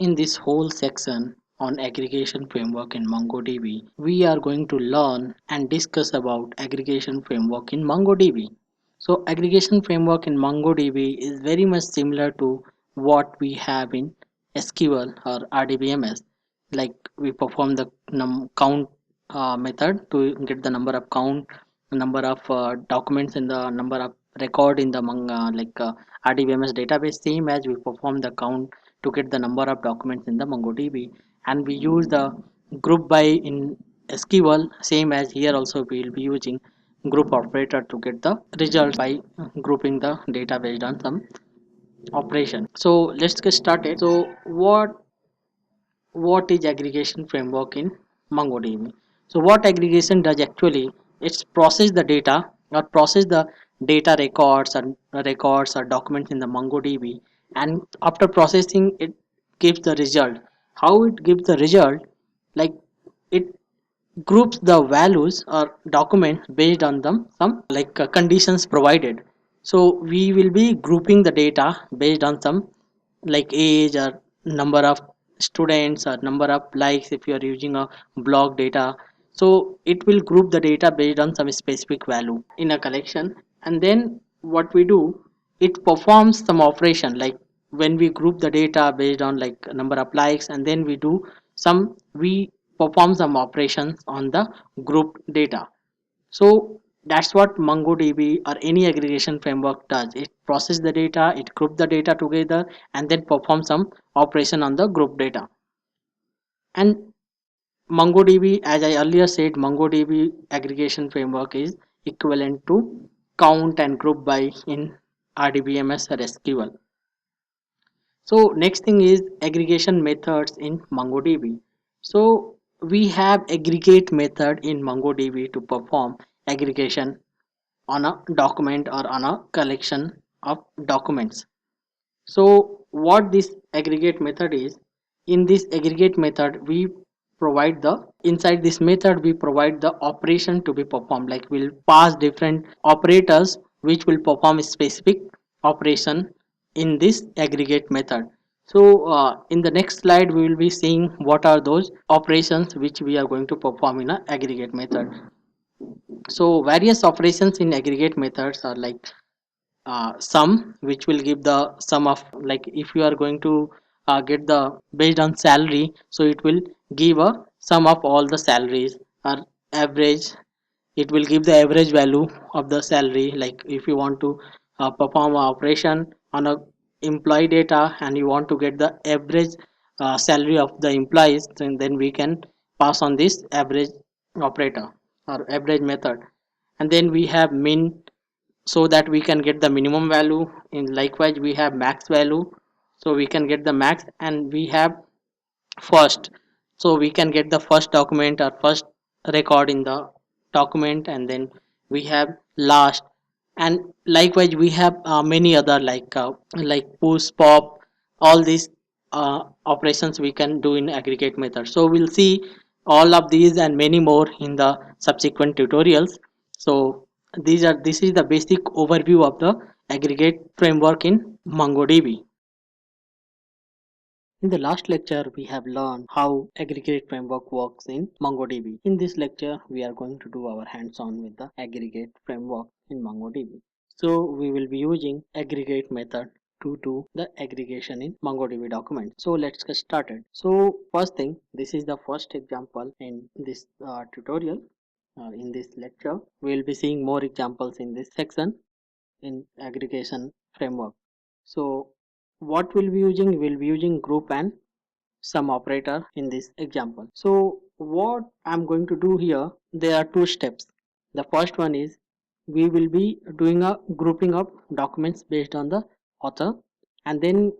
In this whole section on aggregation framework in MongoDB, we are going to learn and discuss about aggregation framework in MongoDB. So aggregation framework in MongoDB is very much similar to what we have in SQL or RDBMS. Like we perform the count method to get the number of count, number of documents in the number of record in the RDBMS database, same as we perform the count to get the number of documents in the MongoDB, and we use the group by in SQL, same as here also we will be using group operator to get the result by grouping the data based on some operation. So let's get started. So what is aggregation framework in MongoDB? So what aggregation does actually, it's process the data or process the data records or documents in the MongoDB, and after processing it gives the result. How it gives the result? Like it groups the values or documents based on them some conditions provided. So we will be grouping the data based on some like age or number of students or number of likes if you are using a blog data. So it will group the data based on some specific value in a collection, and then what we do, it performs some operation like when we group the data based on like number of likes, and then we perform some operations on the group data. So that's what MongoDB or any aggregation framework does. It processes the data, it groups the data together, and then performs some operation on the group data. And MongoDB, as I earlier said, MongoDB aggregation framework is equivalent to count and group by in RDBMS or SQL. So next thing is aggregation methods in MongoDB. So we have aggregate method in MongoDB to perform aggregation on a document or on a collection of documents. So what this aggregate method is, in this aggregate method we provide the inside this method we provide the operation to be performed, like we'll pass different operators which will perform a specific operation in this aggregate method. So in the next slide we will be seeing what are those operations which we are going to perform in a aggregate method. So various operations in aggregate methods are like sum, which will give the sum of, like if you are going to get the based on salary, so it will give a sum of all the salaries, or average, it will give the average value of the salary. Like if you want to perform an operation on a employee data and you want to get the average salary of the employees, then we can pass on this average operator or average method. And then we have min, so that we can get the minimum value. In likewise we have max value, so we can get the max. And we have first, so we can get the first document or first record in the document. And then we have last, and likewise we have many other like push pop, all these operations we can do in aggregate method. So we'll see all of these and many more in the subsequent tutorials. So this is the basic overview of the aggregate framework in MongoDB. In the last lecture, we have learned how aggregate framework works in MongoDB. In this lecture, we are going to do our hands-on with the aggregate framework in MongoDB. So we will be using aggregate method to do the aggregation in MongoDB document. So let's get started. So first thing, this is the first example in this tutorial. In this lecture, we will be seeing more examples in this section in aggregation framework. So what we'll be using group and sum operator in this example. So what I'm going to do here, there are two steps. The first one is we will be doing a grouping of documents based on the author, and then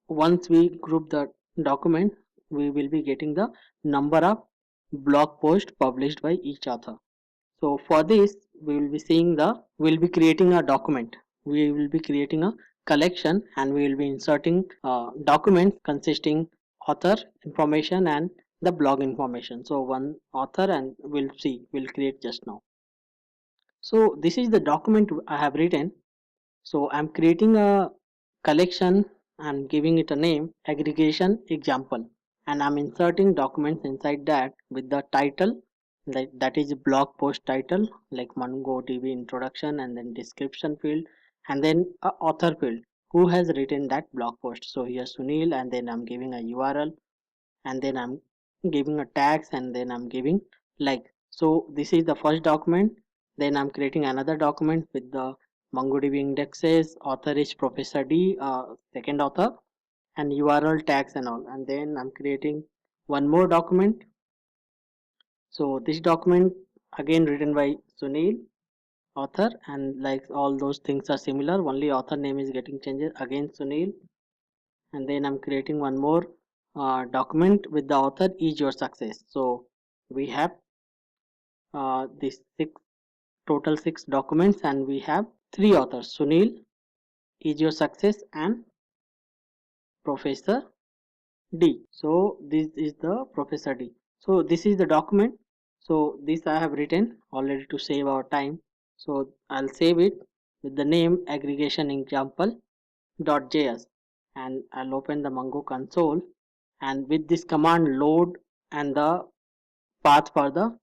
once we group the document, we will be getting the number of blog posts published by each author. So for this, we'll be creating a document. We will be creating a collection, and we will be inserting documents consisting author information and the blog information. So one author, and we'll create just now. So this is the document I have written. So I'm creating a collection I'm giving it a name aggregation example, and I'm inserting documents inside that with the title, like that is blog post title like MongoDB introduction, and then description field, and then a author field who has written that blog post. So here Sunil, and then I'm giving a URL, and then I'm giving a tags, and then I'm giving like. So this is the first document. Then I'm creating another document with the MongoDB indexes. Author is Professor D, second author, and URL tags and all. And then I'm creating one more document. So this document again written by Sunil, author, and like all those things are similar. Only author name is getting changed. Again Sunil, and then I'm creating one more document with the author is your success. So we have this total six documents, and we have three authors: Sunil, is your success, and Professor D. So this is the Professor D. So this is the document. So this I have written already to save our time. So I'll save it with the name aggregation example.js, and I'll open the Mongo console, and with this command load and the path for the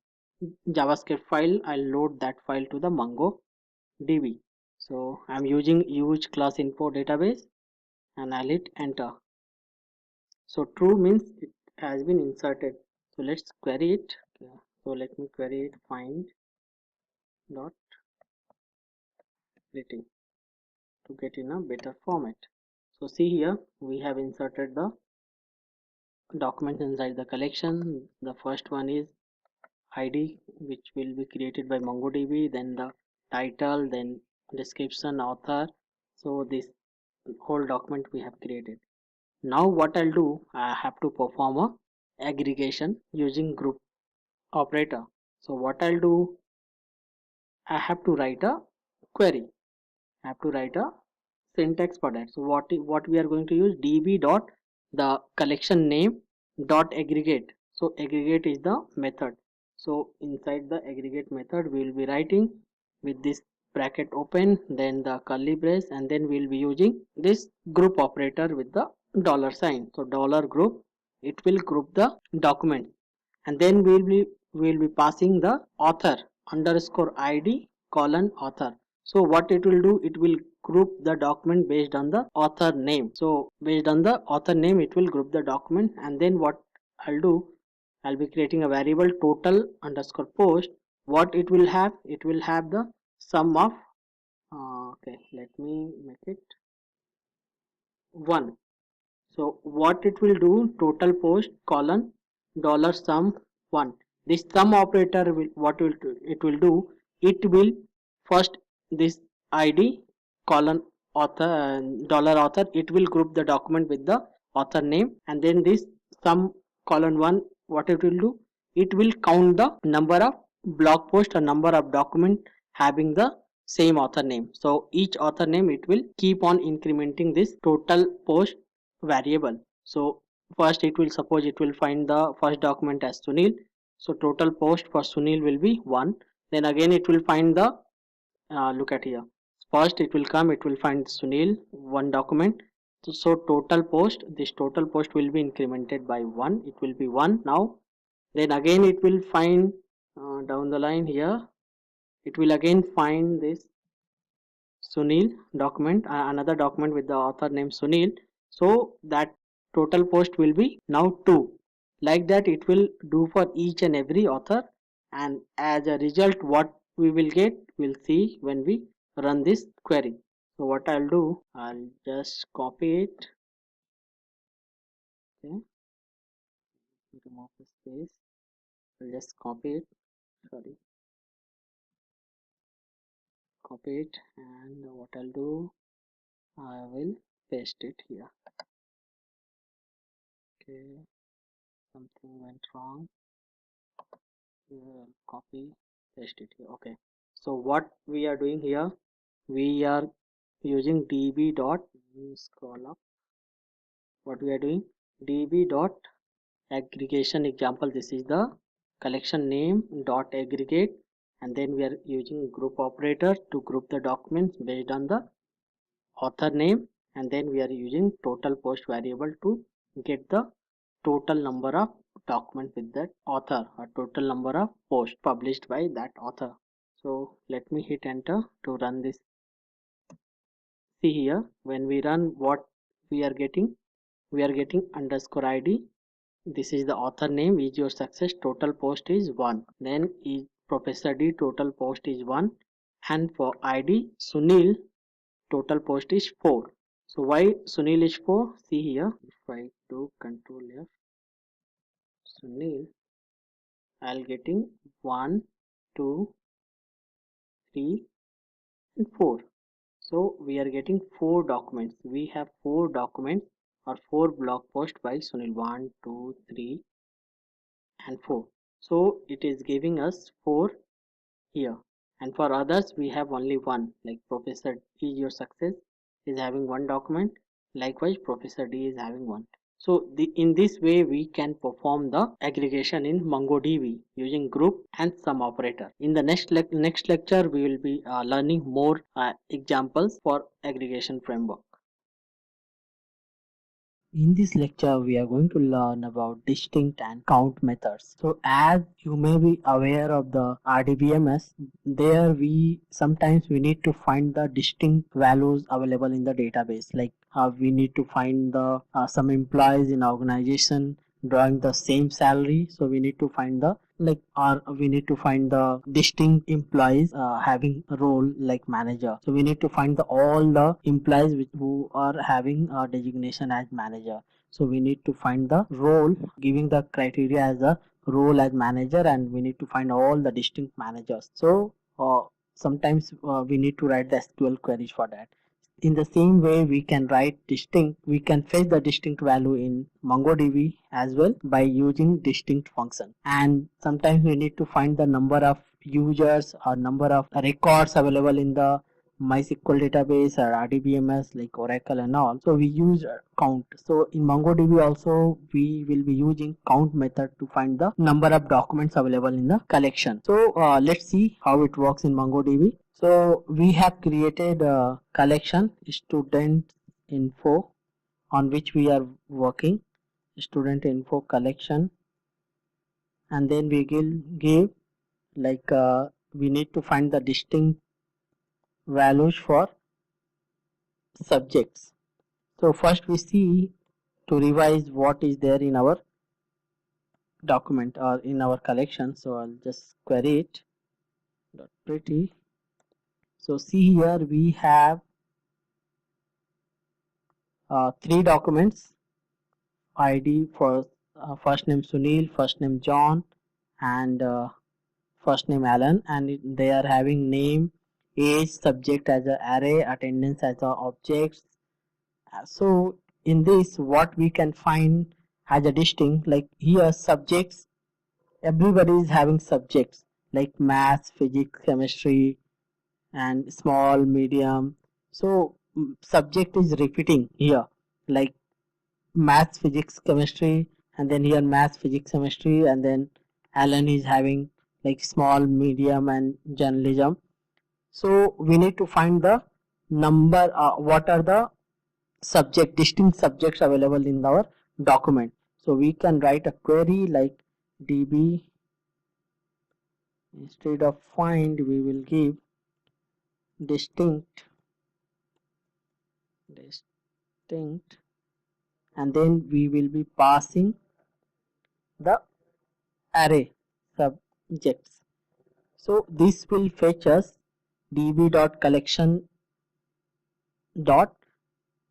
JavaScript file, I'll load that file to the MongoDB. So I'm using use class info database, and I'll hit enter. So true means it has been inserted. So let's query it. Yeah. So let me query it find dot rating to get in a better format. So see here we have inserted the documents inside the collection. The first one is ID, which will be created by MongoDB, then the title, then description, author. So this whole document we have created. Now what I'll do, I have to perform a aggregation using group operator. So what I'll do, I have to write a query. I have to write a syntax for that. So what we are going to use, db dot the collection name dot aggregate. So aggregate is the method. So inside the aggregate method we will be writing with this bracket open, then the curly brace, and then we will be using this group operator with the dollar sign. So dollar group, it will group the document, and then we will be passing the author underscore id colon author. So what it will do, it will group the document based on the author name. So based on the author name it will group the document, and then what I'll do, I'll be creating a variable total underscore post. What it will have, it will have the sum of okay, let me make it 1. So what it will do, total post colon dollar sum 1. This sum operator will, what will do, it will do, it will first this id colon author dollar author, it will group the document with the author name, and then this sum colon 1, what it will do, it will count the number of blog post or number of document having the same author name. So each author name, it will keep on incrementing this total post variable. So first it will, suppose it will find the first document as Sunil. So total post for Sunil will be 1. Then again it will find the look at here. First it will come, it will find Sunil one document. So total post, this total post will be incremented by 1. It will be 1 now. Then again it will find down the line here. It will again find this Sunil document, another document with the author name Sunil. So that total post will be now 2. Like that it will do for each and every author, and as a result what we will get, we'll see when we run this query. So what I'll do, I'll just copy it. Okay, remove the space. I'll just copy it. Sorry, copy it, and what I'll do, I will paste it here. Okay, something went wrong. Copy, paste it here. Okay, so what we are doing here, we are using db dot, scroll up, what we are doing, db dot aggregation example. This is the collection name dot aggregate, and then we are using group operator to group the documents based on the author name, and then we are using total post variable to get the total number of documents with that author or total number of posts published by that author. So let me hit enter to run this. See here, when we run, what we are getting? We are getting underscore id. This is the author name. Is your success? Total post is 1. Then is Professor D, total post is 1. And for id Sunil, total post is 4. So why Sunil is 4? See here, if I do control F, Sunil, I'll getting 1, 2, 3 and 4. So we are getting 4 documents. We have 4 documents or 4 blog posts by Sunil. 1, 2, 3 and 4. So it is giving us 4 here, and for others we have only one, like Professor is your success is having one document, likewise Professor D is having one. So in this way we can perform the aggregation in MongoDB using group and sum operator. In the next lecture we will be learning more examples for aggregation framework. In this lecture, we are going to learn about distinct and count methods. So as you may be aware of the RDBMS, there sometimes we need to find the distinct values available in the database. Like we need to find the some employees in organization drawing the same salary. So we need to find the or we need to find the distinct employees having a role like manager. So we need to find all the employees who are having a designation as manager. So we need to find the role giving the criteria as a role as manager, and we need to find all the distinct managers. So sometimes we need to write the SQL queries for that. In the same way, we can fetch the distinct value in MongoDB as well by using distinct function. And sometimes we need to find the number of users or number of records available in the MySQL database or RDBMS like Oracle and all. So we use count. So in MongoDB also we will be using count method to find the number of documents available in the collection. So let's see how it works in MongoDB. So we have created a collection student info on which we are working, student info collection, and then we will give we need to find the distinct values for subjects. So first we see to revise what is there in our document or in our collection. So I'll just query it pretty. So see here we have 3 documents, ID for first name Sunil, first name John, and first name Alan, and they are having name, age, subject as a array, attendance as a objects. So in this what we can find as a distinct, like here subjects, everybody is having subjects like math, physics, chemistry and small, medium. So subject is repeating here, like math, physics, chemistry, and then here math, physics, chemistry, and then Alan is having like small, medium and journalism. So we need to find the number, what are the distinct subjects available in our document. So we can write a query like db, instead of find we will give distinct, and then we will be passing the array subjects. So this will fetch us db.collection dot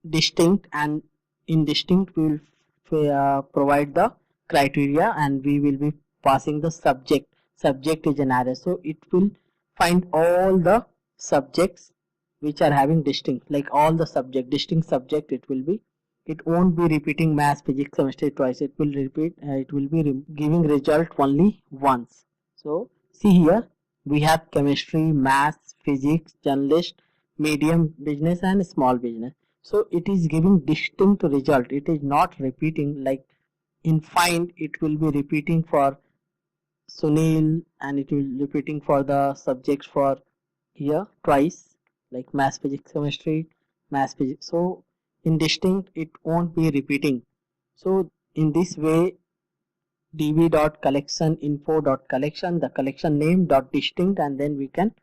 distinct, and in distinct we will provide the criteria, and we will be passing the subject is an array. So it will find all the subjects which are having distinct, like all the distinct subject. It won't be repeating math, physics, chemistry twice. It will repeat, it will be giving result only once. So see here we have chemistry, math, physics, journalist, medium business and small business. So it is giving distinct result. It is not repeating, like in find it will be repeating for Sunil, and it will repeating for the subjects for here twice, like math, physics, chemistry, math, physics. So in distinct it won't be repeating. So in this way db.collection the collection name dot distinct, and then we can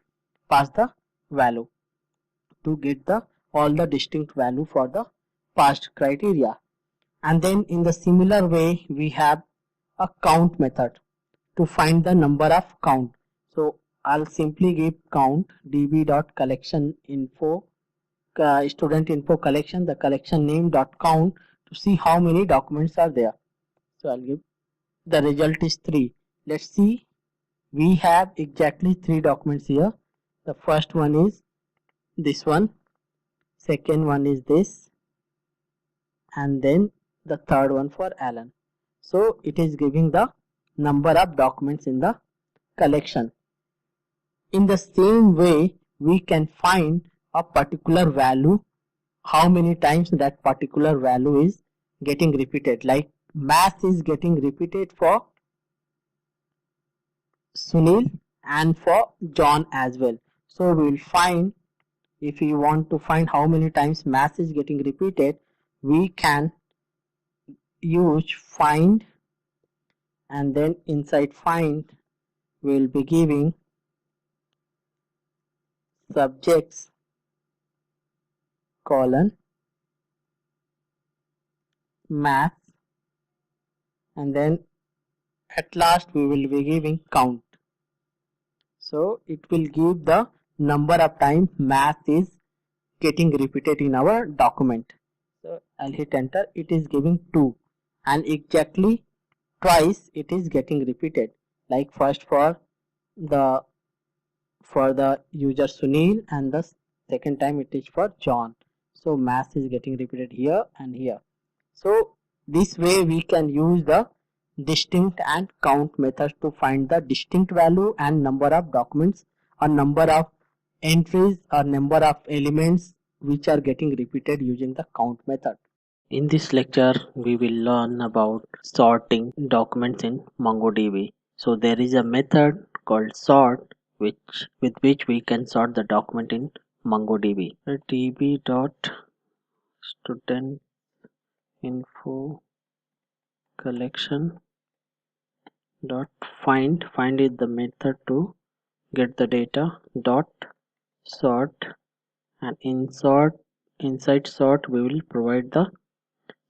pass the value to get the all the distinct value for the past criteria. And then in the similar way we have a count method to find the number of count. So I'll simply give count db.collection info student info collection the collection name dot count to see how many documents are there. So I'll give the result is 3. Let's see, we have exactly 3 documents here. The first one is this one, second one is this, and then the third one for Alan. So it is giving the number of documents in the collection. In the same way we can find a particular value, how many times that particular value is getting repeated. Like math is getting repeated for Sunil and for John as well. So we will find, if we want to find how many times math is getting repeated, we can use find, and then inside find we will be giving subjects colon math, and then at last we will be giving count. So it will give the number of times math is getting repeated in our document. So I'll hit enter, it is giving 2, and exactly twice it is getting repeated. Like first for the user Sunil, and the second time it is for John. So math is getting repeated here and here. So this way we can use the distinct and count methods to find the distinct value and number of documents or number of entries or number of elements which are getting repeated using the count method. In this lecture, we will learn about sorting documents in MongoDB. So there is a method called sort with which we can sort the document in MongoDB. db.studentinfo collection dot find is the method to get the data dot sort, and inside sort we will provide the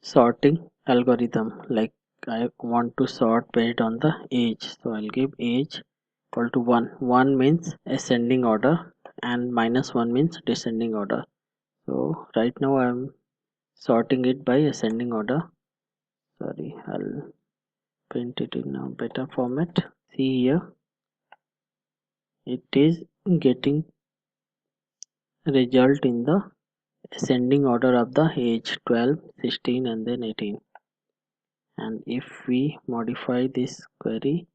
sorting algorithm. Like I want to sort based on the age, so I'll give age equal to 1 means ascending order and -1 means descending order. So right now I'm sorting it by ascending order. Sorry, I'll print it in a better format. See here, it is getting result in the ascending order of the age 12, 16 and then 18. And if we modify this query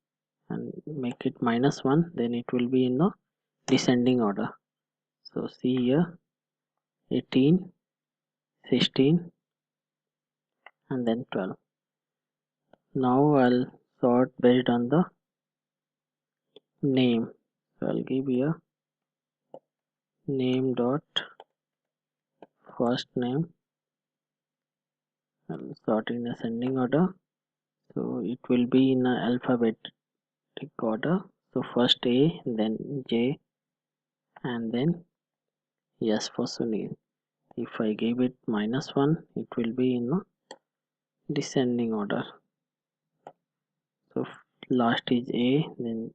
and make it -1, then it will be in the descending order. So see here, 18, 16 and then 12. Now I'll sort based on the name. So I'll give here name dot first name. I'll sort in ascending order, so it will be in alphabetic order. So first A, then J, and then S for Sunil. If I give it -1, it will be in a descending order. So last is A, then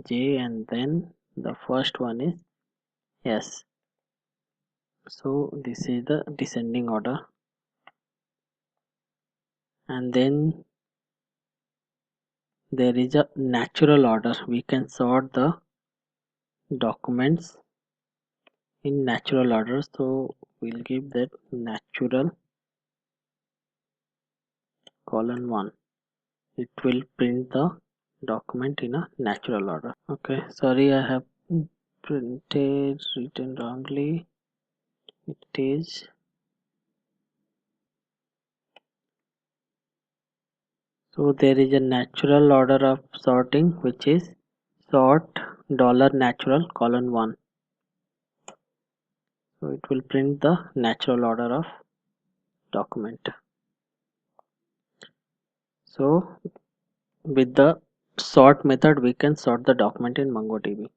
J, and then the first one is S. So this is the descending order. And then there is a natural order. We can sort the documents in natural order. So we'll give that natural :1. It will print the document in a natural order. Okay, sorry, I have written wrongly. It is so there is a natural order of sorting, which is sort $natural :1. So it will print the natural order of document. So with the sort method we can sort the document in MongoDB.